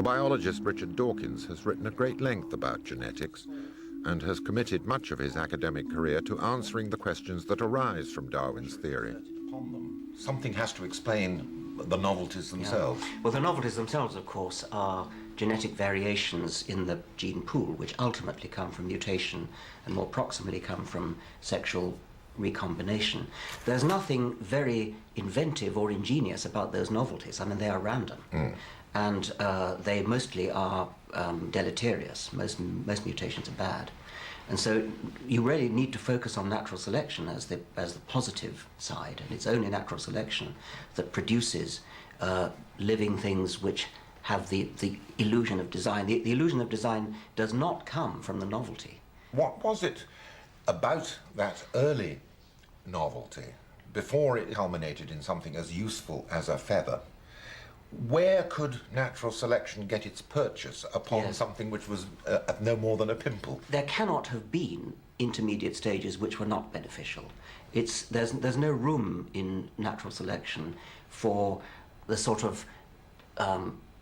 biologist Richard Dawkins has written at great length about genetics and has committed much of his academic career to answering the questions that arise from Darwin's theory. Something has to explain the novelties themselves. Yeah. Well, the novelties themselves, of course, are genetic variations in the gene pool, which ultimately come from mutation and more proximally come from sexual recombination. There's nothing very inventive or ingenious about those novelties. I mean, they are random. And they mostly are deleterious. Most mutations are bad. And so you really need to focus on natural selection as the positive side, and it's only natural selection that produces living things which have the illusion of design. The illusion of design does not come from the novelty. What was it about that early novelty, before it culminated in something as useful as a feather? Where could natural selection get its purchase upon something which was no more than a pimple? There cannot have been intermediate stages which were not beneficial. There's no room in natural selection for the sort of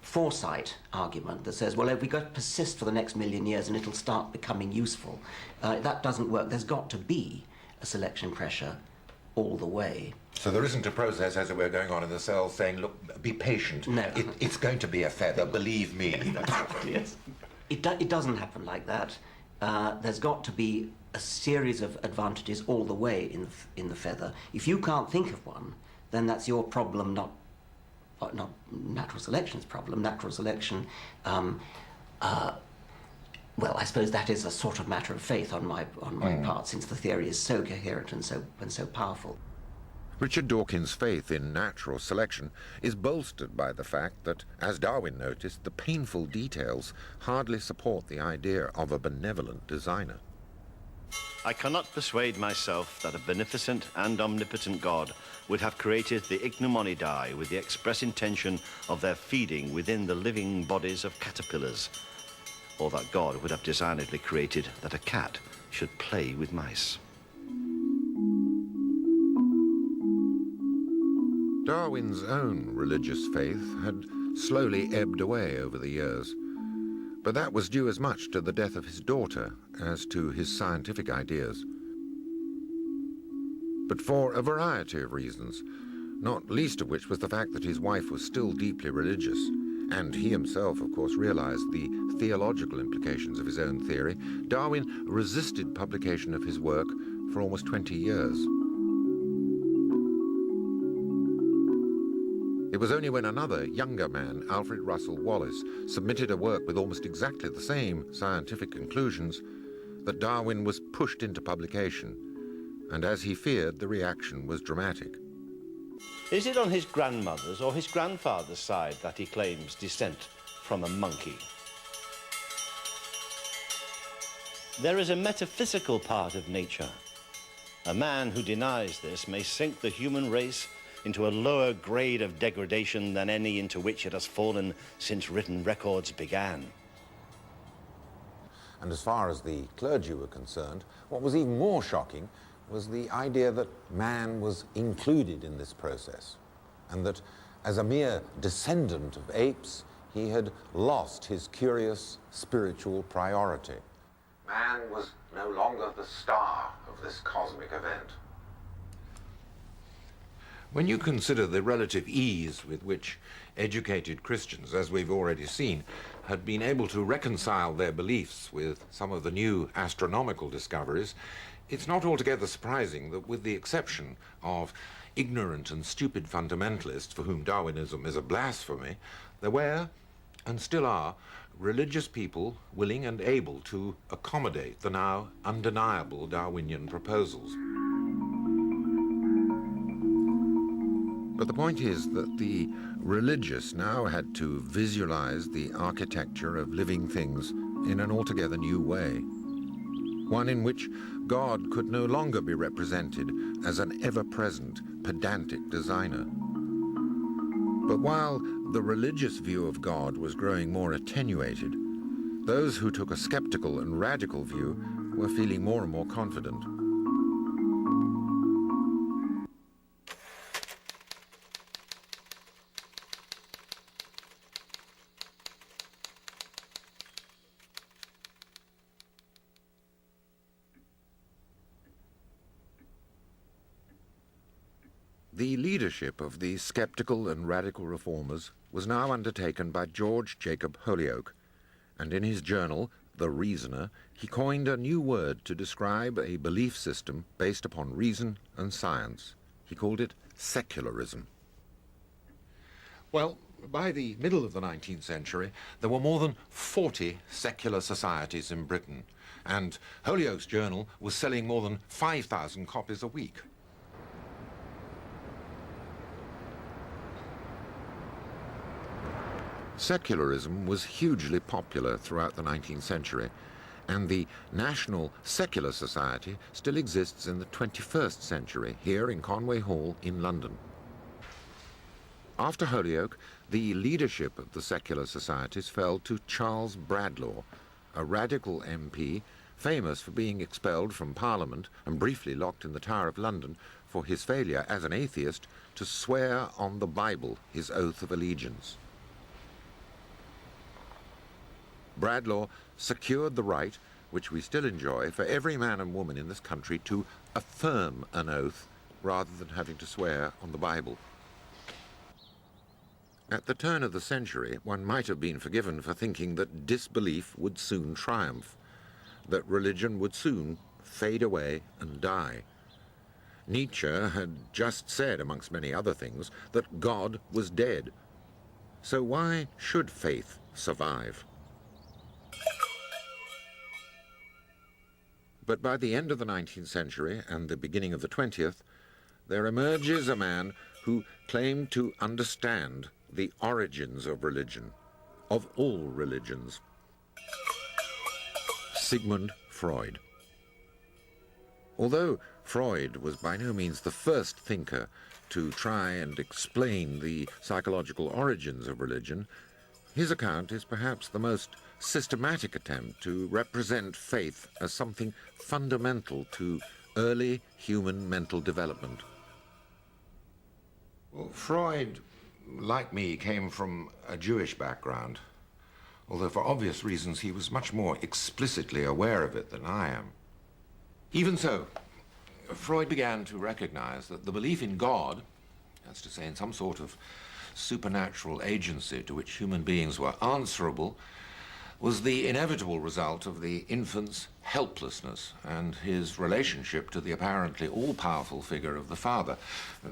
foresight argument that says, well, if we got to persist for the next million years and it'll start becoming useful. That doesn't work. There's got to be a selection pressure all the way. So there isn't a process, as it were, going on in the cell saying, look, be patient. No. It's going to be a feather, believe me. Yes. It doesn't happen like that. There's got to be a series of advantages all the way in the feather. If you can't think of one, then that's your problem, not natural selection's problem. Natural selection, well, I suppose that is a sort of matter of faith on my part, since the theory is so coherent and so powerful. Richard Dawkins' faith in natural selection is bolstered by the fact that, as Darwin noticed, the painful details hardly support the idea of a benevolent designer. I cannot persuade myself that a beneficent and omnipotent God would have created the Ichneumonidae with the express intention of their feeding within the living bodies of caterpillars, or that God would have designedly created that a cat should play with mice. Darwin's own religious faith had slowly ebbed away over the years, but that was due as much to the death of his daughter as to his scientific ideas. But for a variety of reasons, not least of which was the fact that his wife was still deeply religious, and he himself, of course, realized the theological implications of his own theory, Darwin resisted publication of his work for almost 20 years. It was only when another, younger man, Alfred Russel Wallace, submitted a work with almost exactly the same scientific conclusions that Darwin was pushed into publication, and as he feared, the reaction was dramatic. Is it on his grandmother's or his grandfather's side that he claims descent from a monkey? There is a metaphysical part of nature. A man who denies this may sink the human race into a lower grade of degradation than any into which it has fallen since written records began. And as far as the clergy were concerned, what was even more shocking was the idea that man was included in this process, and that as a mere descendant of apes, he had lost his curious spiritual priority. Man was no longer the star of this cosmic event. When you consider the relative ease with which educated Christians, as we've already seen, had been able to reconcile their beliefs with some of the new astronomical discoveries, it's not altogether surprising that, with the exception of ignorant and stupid fundamentalists for whom Darwinism is a blasphemy, there were, and still are, religious people willing and able to accommodate the now undeniable Darwinian proposals. But the point is that the religious now had to visualize the architecture of living things in an altogether new way, one in which God could no longer be represented as an ever-present, pedantic designer. But while the religious view of God was growing more attenuated, those who took a skeptical and radical view were feeling more and more confident. The leadership of the skeptical and radical reformers was now undertaken by George Jacob Holyoake, and in his journal, The Reasoner, he coined a new word to describe a belief system based upon reason and science. He called it secularism. Well, by the middle of the 19th century, there were more than 40 secular societies in Britain, and Holyoake's journal was selling more than 5,000 copies a week. Secularism was hugely popular throughout the 19th century, and the National Secular Society still exists in the 21st century here in Conway Hall in London. After Holyoake, the leadership of the secular societies fell to Charles Bradlaugh, a radical MP famous for being expelled from Parliament and briefly locked in the Tower of London for his failure as an atheist to swear on the Bible his oath of allegiance. Bradlaugh secured the right, which we still enjoy, for every man and woman in this country to affirm an oath rather than having to swear on the Bible. At the turn of the century, one might have been forgiven for thinking that disbelief would soon triumph, that religion would soon fade away and die. Nietzsche had just said, amongst many other things, that God was dead. So why should faith survive? But by the end of the 19th century and the beginning of the 20th, there emerges a man who claimed to understand the origins of religion, of all religions. Sigmund Freud. Although Freud was by no means the first thinker to try and explain the psychological origins of religion, his account is perhaps the most systematic attempt to represent faith as something fundamental to early human mental development. Well, Freud, like me, came from a Jewish background, although for obvious reasons he was much more explicitly aware of it than I am. Even so, Freud began to recognize that the belief in God, that's to say in some sort of supernatural agency to which human beings were answerable, was the inevitable result of the infant's helplessness and his relationship to the apparently all-powerful figure of the father.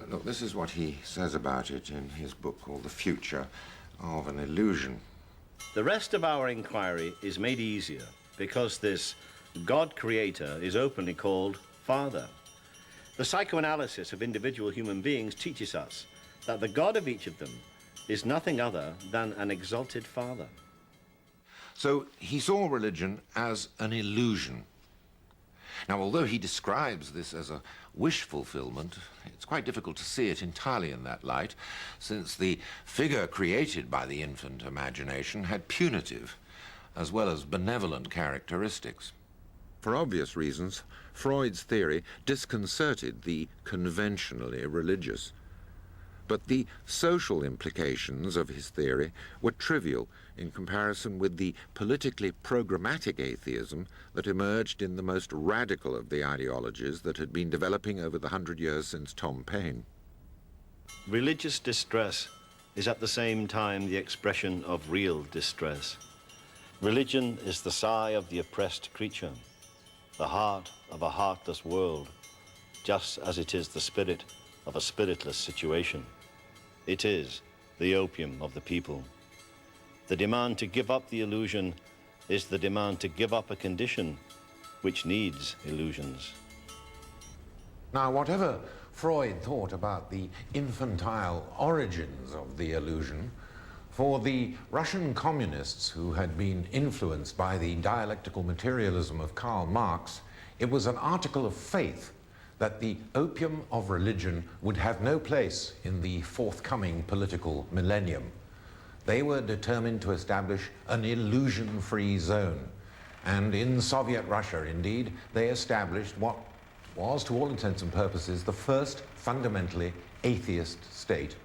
Look, this is what he says about it in his book called The Future of an Illusion. The rest of our inquiry is made easier because this God creator is openly called Father. The psychoanalysis of individual human beings teaches us that the God of each of them is nothing other than an exalted Father. So he saw religion as an illusion. Now, although he describes this as a wish fulfillment, it's quite difficult to see it entirely in that light, since the figure created by the infant imagination had punitive as well as benevolent characteristics. For obvious reasons, Freud's theory disconcerted the conventionally religious. But the social implications of his theory were trivial in comparison with the politically programmatic atheism that emerged in the most radical of the ideologies that had been developing over the 100 years since Thomas Paine. Religious distress is at the same time the expression of real distress. Religion is the sigh of the oppressed creature, the heart of a heartless world, just as it is the spirit of a spiritless situation. It is the opium of the people. The demand to give up the illusion is the demand to give up a condition which needs illusions. Now, whatever Freud thought about the infantile origins of the illusion, for the Russian communists who had been influenced by the dialectical materialism of Karl Marx, it was an article of faith that the opium of religion would have no place in the forthcoming political millennium. They were determined to establish an illusion-free zone. And in Soviet Russia, indeed, they established what was, to all intents and purposes, the first fundamentally atheist state.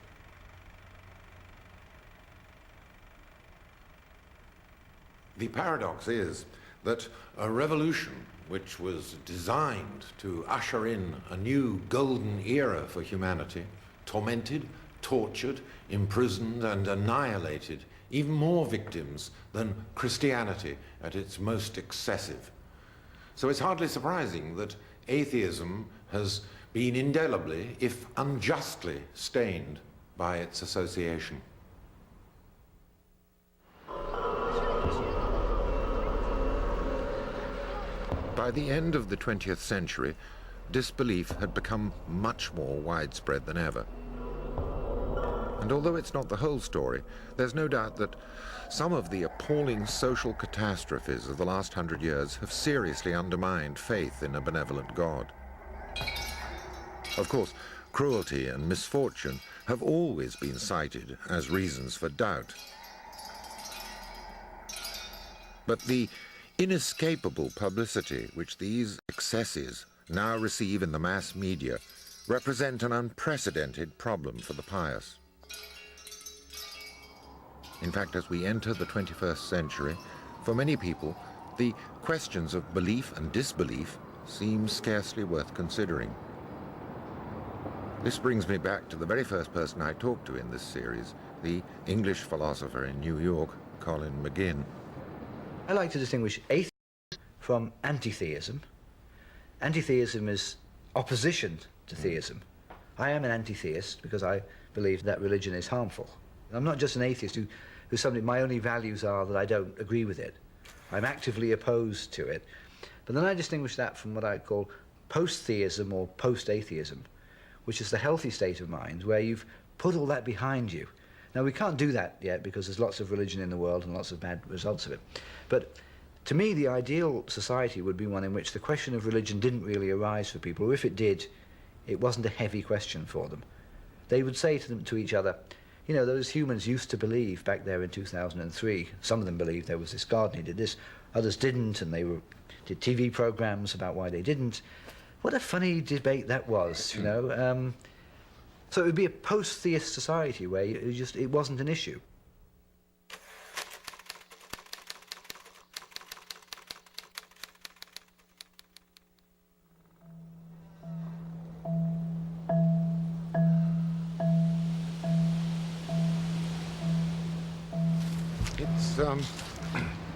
The paradox is that a revolution which was designed to usher in a new golden era for humanity tormented, tortured, imprisoned, and annihilated even more victims than Christianity at its most excessive. So it's hardly surprising that atheism has been indelibly, if unjustly, stained by its association. By the end of the 20th century, disbelief had become much more widespread than ever. And although it's not the whole story, there's no doubt that some of the appalling social catastrophes of the last 100 years have seriously undermined faith in a benevolent God. Of course, cruelty and misfortune have always been cited as reasons for doubt. But the inescapable publicity which these excesses now receive in the mass media represent an unprecedented problem for the pious. In fact, as we enter the 21st century, for many people, the questions of belief and disbelief seem scarcely worth considering. This brings me back to the very first person I talked to in this series, the English philosopher in New York, Colin McGinn. I like to distinguish atheism from anti-theism. Anti-theism is opposition to theism. I am an anti-theist because I believe that religion is harmful. I'm not just an atheist who's somebody, my only values are that I don't agree with it. I'm actively opposed to it. But then I distinguish that from what I call post-theism or post-atheism, which is the healthy state of mind where you've put all that behind you. Now, we can't do that yet because there's lots of religion in the world and lots of bad results of it. But to me, the ideal society would be one in which the question of religion didn't really arise for people, or if it did, it wasn't a heavy question for them. They would say to each other, you know, those humans used to believe back there in 2003, some of them believed there was this God and he did this, others didn't, and they did TV programs about why they didn't. What a funny debate that was, you know. So it would be a post-theist society where it wasn't an issue.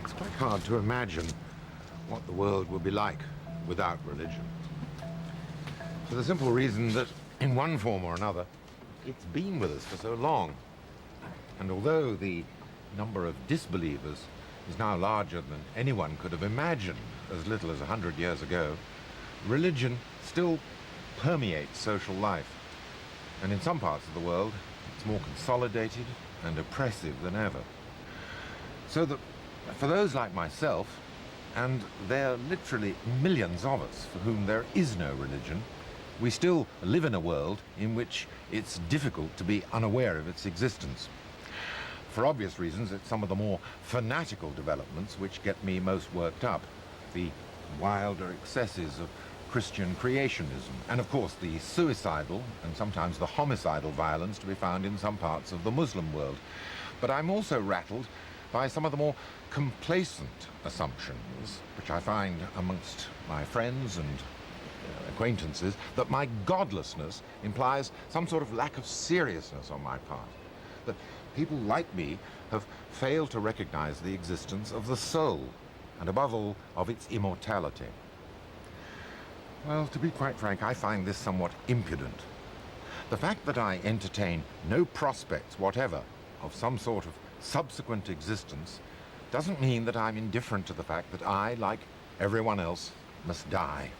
It's quite hard to imagine what the world would be like without religion. For the simple reason that, in one form or another, it's been with us for so long. And although the number of disbelievers is now larger than anyone could have imagined as little as 100 years ago, religion still permeates social life. And in some parts of the world, it's more consolidated and oppressive than ever. So that for those like myself, and there are literally millions of us for whom there is no religion, we still live in a world in which it's difficult to be unaware of its existence. For obvious reasons, it's some of the more fanatical developments which get me most worked up. The wilder excesses of Christian creationism, and of course the suicidal and sometimes the homicidal violence to be found in some parts of the Muslim world. But I'm also rattled by some of the more complacent assumptions which I find amongst my friends and acquaintances, that my godlessness implies some sort of lack of seriousness on my part, that people like me have failed to recognize the existence of the soul, and above all, of its immortality. Well, to be quite frank, I find this somewhat impudent. The fact that I entertain no prospects whatever of some sort of subsequent existence doesn't mean that I'm indifferent to the fact that I, like everyone else, must die.